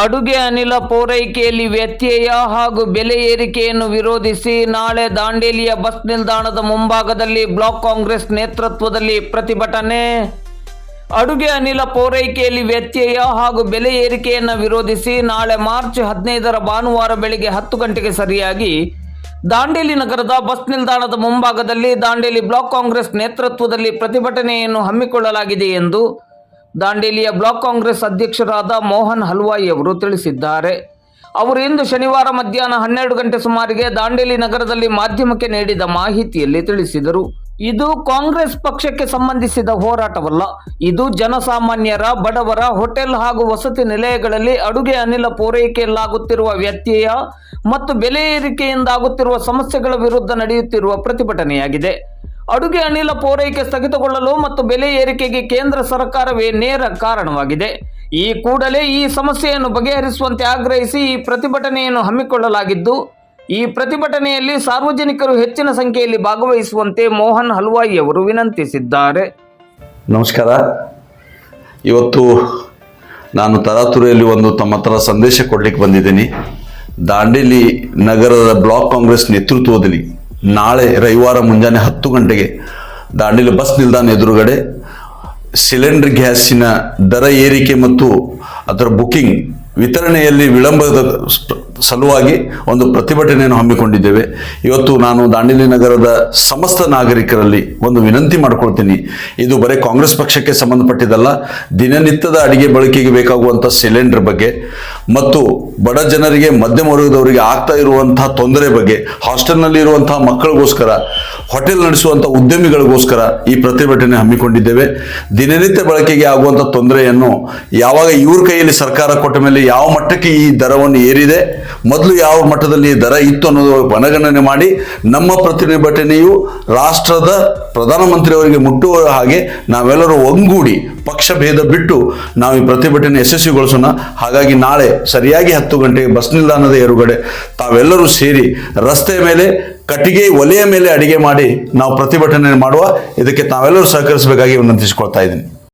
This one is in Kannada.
ಅಡುಗೆ ಅನಿಲ ಪೂರೈಕೆಯಲ್ಲಿ ವ್ಯತ್ಯಯ ಹಾಗೂ ಬೆಲೆ ಏರಿಕೆಯನ್ನು ವಿರೋಧಿಸಿ ನಾಳೆ ದಾಂಡೇಲಿಯ ಬಸ್ ನಿಲ್ದಾಣದ ಮುಂಭಾಗದಲ್ಲಿ ಬ್ಲಾಕ್ ಕಾಂಗ್ರೆಸ್ ನೇತೃತ್ವದಲ್ಲಿ ಪ್ರತಿಭಟನೆ. ಅಡುಗೆ ಅನಿಲ ಪೂರೈಕೆಯಲ್ಲಿ ವ್ಯತ್ಯಯ ಹಾಗೂ ಬೆಲೆ ಏರಿಕೆಯನ್ನು ವಿರೋಧಿಸಿ ನಾಳೆ ಮಾರ್ಚ್ 15 ಭಾನುವಾರ ಬೆಳಿಗ್ಗೆ 10 ಗಂಟೆಗೆ ಸರಿಯಾಗಿ ದಾಂಡೇಲಿ ನಗರದ ಬಸ್ ನಿಲ್ದಾಣದ ಮುಂಭಾಗದಲ್ಲಿ ದಾಂಡೇಲಿ ಬ್ಲಾಕ್ ಕಾಂಗ್ರೆಸ್ ನೇತೃತ್ವದಲ್ಲಿ ಪ್ರತಿಭಟನೆಯನ್ನು ಹಮ್ಮಿಕೊಳ್ಳಲಾಗಿದೆ ಎಂದು ದಾಂಡೇಲಿಯ ಬ್ಲಾಕ್ ಕಾಂಗ್ರೆಸ್ ಅಧ್ಯಕ್ಷರಾದ ಮೋಹನ್ ಹಲ್ವಾಯಿ ಅವರು ತಿಳಿಸಿದ್ದಾರೆ. ಅವರು ಇಂದು ಶನಿವಾರ ಮಧ್ಯಾಹ್ನ 12 ಗಂಟೆ ಸುಮಾರಿಗೆ ದಾಂಡೇಲಿ ನಗರದಲ್ಲಿ ಮಾಧ್ಯಮಕ್ಕೆ ನೀಡಿದ ಮಾಹಿತಿಯಲ್ಲಿ ತಿಳಿಸಿದರು. ಇದು ಕಾಂಗ್ರೆಸ್ ಪಕ್ಷಕ್ಕೆ ಸಂಬಂಧಿಸಿದ ಹೋರಾಟವಲ್ಲ. ಇದು ಜನಸಾಮಾನ್ಯರ, ಬಡವರ, ಹೋಟೆಲ್ ಹಾಗೂ ವಸತಿ ನಿಲಯಗಳಲ್ಲಿ ಅಡುಗೆ ಅನಿಲ ಪೂರೈಕೆಯಲ್ಲಾಗುತ್ತಿರುವ ವ್ಯತ್ಯಯ ಮತ್ತು ಬೆಲೆ ಏರಿಕೆಯಿಂದಾಗುತ್ತಿರುವ ಸಮಸ್ಯೆಗಳ ವಿರುದ್ಧ ನಡೆಯುತ್ತಿರುವ ಪ್ರತಿಭಟನೆಯಾಗಿದೆ. ಅಡುಗೆ ಅನಿಲ ಪೂರೈಕೆ ಸ್ಥಗಿತಗೊಳ್ಳಲು ಮತ್ತು ಬೆಲೆ ಏರಿಕೆಗೆ ಕೇಂದ್ರ ಸರ್ಕಾರವೇ ನೇರ ಕಾರಣವಾಗಿದೆ. ಈ ಕೂಡಲೇ ಈ ಸಮಸ್ಯೆಯನ್ನು ಬಗೆಹರಿಸುವಂತೆ ಆಗ್ರಹಿಸಿ ಈ ಪ್ರತಿಭಟನೆಯನ್ನು ಹಮ್ಮಿಕೊಳ್ಳಲಾಗಿದ್ದು, ಈ ಪ್ರತಿಭಟನೆಯಲ್ಲಿ ಸಾರ್ವಜನಿಕರು ಹೆಚ್ಚಿನ ಸಂಖ್ಯೆಯಲ್ಲಿ ಭಾಗವಹಿಸುವಂತೆ ಮೋಹನ್ ಹಲ್ವಾಯಿ ಅವರು ವಿನಂತಿಸಿದ್ದಾರೆ. ನಮಸ್ಕಾರ. ಇವತ್ತು ನಾನು ತರಾತುರಿಯಲ್ಲಿ ತಮ್ಮ ಹತ್ರ ಸಂದೇಶ ಕೊಡ್ಲಿಕ್ಕೆ ಬಂದಿದ್ದೀನಿ. ದಾಂಡೇಲಿ ನಗರದ ಬ್ಲಾಕ್ ಕಾಂಗ್ರೆಸ್ ನೇತೃತ್ವದಲ್ಲಿ ನಾಳೆ ರವಿವಾರ ಮುಂಜಾನೆ 10 ಗಂಟೆಗೆ ದಾಂಡೇಲಿ ಬಸ್ ನಿಲ್ದಾಣ ಎದುರುಗಡೆ ಸಿಲಿಂಡರ್ ಗ್ಯಾಸಿನ ದರ ಏರಿಕೆ ಮತ್ತು ಅದರ ಬುಕಿಂಗ್ ವಿತರಣೆಯಲ್ಲಿ ವಿಳಂಬದ ಸಲುವಾಗಿ ಒಂದು ಪ್ರತಿಭಟನೆಯನ್ನು ಹಮ್ಮಿಕೊಂಡಿದ್ದೇವೆ. ಇವತ್ತು ನಾನು ದಾಂಡೇಲಿ ನಗರದ ಸಮಸ್ತ ನಾಗರಿಕರಲ್ಲಿ ಒಂದು ವಿನಂತಿ ಮಾಡ್ಕೊಳ್ತೀನಿ. ಇದು ಬರೀ ಕಾಂಗ್ರೆಸ್ ಪಕ್ಷಕ್ಕೆ ಸಂಬಂಧಪಟ್ಟಿದ್ದಲ್ಲ. ದಿನನಿತ್ಯದ ಅಡಿಗೆ ಬಳಕೆಗೆ ಬೇಕಾಗುವಂಥ ಸಿಲಿಂಡರ್ ಬಗ್ಗೆ ಮತ್ತು ಬಡ ಜನರಿಗೆ, ಮಧ್ಯಮ ವರ್ಗದವರಿಗೆ ಆಗ್ತಾ ಇರುವಂತಹ ತೊಂದರೆ ಬಗ್ಗೆ, ಹಾಸ್ಟೆಲ್ನಲ್ಲಿ ಇರುವಂತಹ ಮಕ್ಕಳಿಗೋಸ್ಕರ, ಹೋಟೆಲ್ ನಡೆಸುವಂಥ ಉದ್ಯಮಿಗಳಿಗೋಸ್ಕರ ಈ ಪ್ರತಿಭಟನೆ ಹಮ್ಮಿಕೊಂಡಿದ್ದೇವೆ. ದಿನನಿತ್ಯ ಬಳಕೆಗೆ ಆಗುವಂಥ ತೊಂದರೆಯನ್ನು ಯಾವಾಗ ಇವ್ರ ಕೈಯಲ್ಲಿ ಸರ್ಕಾರ ಕೊಟ್ಟ ಮೇಲೆ ಯಾವ ಮಟ್ಟಕ್ಕೆ ಈ ದರವನ್ನು ಏರಿದೆ, ಮೊದಲು ಯಾವ ಮಟ್ಟದಲ್ಲಿ ದರ ಇತ್ತು ಅನ್ನೋದು ಮನಗಣನೆ ಮಾಡಿ ನಮ್ಮ ಪ್ರತಿಭಟನೆಯು ರಾಷ್ಟ್ರದ ಪ್ರಧಾನಮಂತ್ರಿಯವರಿಗೆ ಮುಟ್ಟುವ ಹಾಗೆ ನಾವೆಲ್ಲರೂ ಒಗ್ಗೂಡಿ ಪಕ್ಷ ಭೇದ ಬಿಟ್ಟು ನಾವು ಈ ಪ್ರತಿಭಟನೆ ಯಶಸ್ವಿಗೊಳಿಸೋಣ. ಹಾಗಾಗಿ ನಾಳೆ ಸರಿಯಾಗಿ 10 ಗಂಟೆಗೆ ಬಸ್ ನಿಲ್ದಾಣದ ಎದುರುಗಡೆ ತಾವೆಲ್ಲರೂ ಸೇರಿ ರಸ್ತೆಯ ಮೇಲೆ ಕಟ್ಟಿಗೆ ಒಲೆಯ ಮೇಲೆ ಅಡಿಗೆ ಮಾಡಿ ನಾವು ಪ್ರತಿಭಟನೆ ಮಾಡುವ. ಇದಕ್ಕೆ ತಾವೆಲ್ಲರೂ ಸಹಕರಿಸಬೇಕಾಗಿ ವಿನಂತಿಸಿಕೊಳ್ತಾ ಇದ್ದೀನಿ.